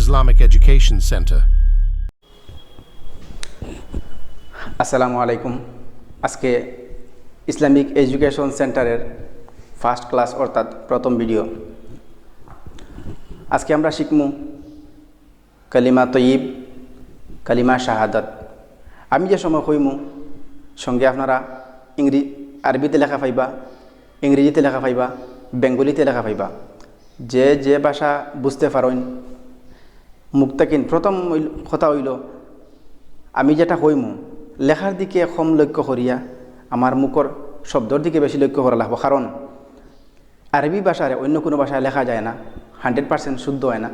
Islamic Education Center. আসসালামু আলাইকুম। আজকে ইসলামিক এডুকেশন সেন্টারের ফার্স্ট ক্লাস অর্থাৎ প্রথম ভিডিও। আজকে আমরা শিখমু কালিমা তয়িব, কালিমা শাহাদাত। আমি যে সময় কইমু সঙ্গে আপনারা আরবিতে লেখা পাইবা, ইংরেজিতে লেখা পাইবা, বেঙ্গলিতে লেখা পাইবা। যে ভাষা বুঝতে পারেন মুক্তাকিন। প্রথম কথা হইল আমি যেটা কইমু লেখার দিকে কম লক্ষ্য করিয়া আমার মুখর শব্দর দিকে বেশি লক্ষ্য করা লাগবে। কারণ আরবি ভাষায় অন্য কোনো ভাষায় লেখা যায় না, 100% শুদ্ধ হয় না।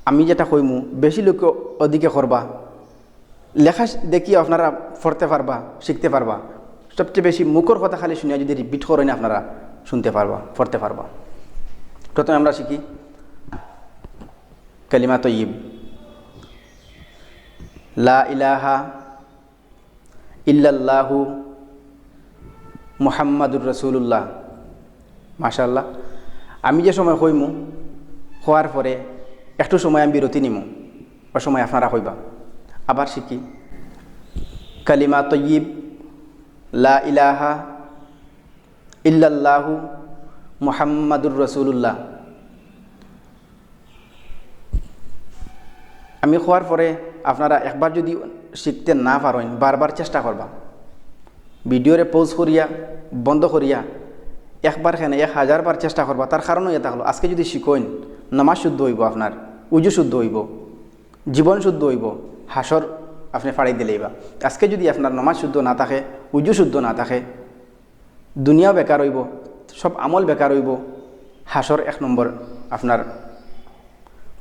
আমি যেটা কইমু বেশি লক্ষ্য ওদিকে করবা, লেখা দেখিয়ে আপনারা পড়তে পারবা, শিখতে পারবা। সবচেয়ে বেশি মুখর কথা খালি শুনিয়া যদি রিপিট করেন আপনারা শুনতে পারবা, পড়তে পারবা। প্রথমে আমরা শিখি কালিমা তয়িব। লা ইলাহা ইল্লাল্লাহু মুহাম্মাদুর রাসূলুল্লাহ। মাশাআল্লাহ। আমি যে সময় কইমু হওয়ার পরে একটু সময় আমি বিরতি নিমু, ও সময় আপনারা কইবা। আবার শিখি কালিমা তয়িব লা ইলাহা ইল্লাল্লাহু মুহাম্মাদুর রাসূলুল্লাহ। আমি হওয়ার পরে আপনারা একবার যদি শিখতে না পারেন বারবার চেষ্টা করবা। ভিডিওরে পজ করিয়া বন্ধ করিয়া একবার খানে 1000 বার চেষ্টা করবা। তার কারণও এটা হলো আজকে যদি শিখেন নামাজ শুদ্ধ হইব, আপনার উজু শুদ্ধ হইব, জীবন শুদ্ধ হইব, হাসর আপনি ফাড়াই দিলেইবা। আজকে যদি আপনার নামাজ শুদ্ধ না থাকে, উজু শুদ্ধ না থাকে, দুনিয়াও বেকার হইব, সব আমল বেকার হইব, হাসর 1 নম্বর আপনার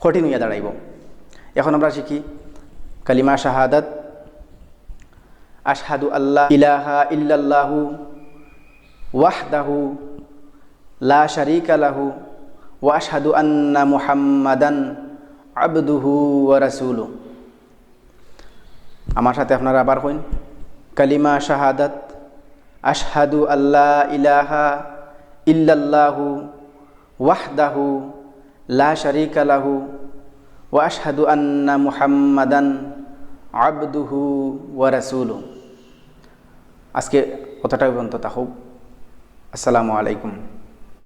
কঠিন হইয়া দাঁড়াইব। এখন আমরা শিখি কালিমা শাহাদাত। আশহাদু আল্লা ইলাহা ইল্লাল্লাহু ওয়াহদাহু লা শারীকা লাহু ওয়া আশহাদু আন্না মুহাম্মাদান আবদুহু ওয়া রাসূলুহু। আমার সাথে আপনারা আবার কইন কালিমা শাহাদাত। আশহাদু আল্লা ইলাহা ইল্লাল্লাহু ওয়াহদাহু লা শারীকা লাহু ওয়া আশহাদু আন্না মুহাম্মাদান আবদুহু ওয়া রাসূলুহু। আজকে কথাটা পর্যন্ত থাকুক। আসসালামু আলাইকুম।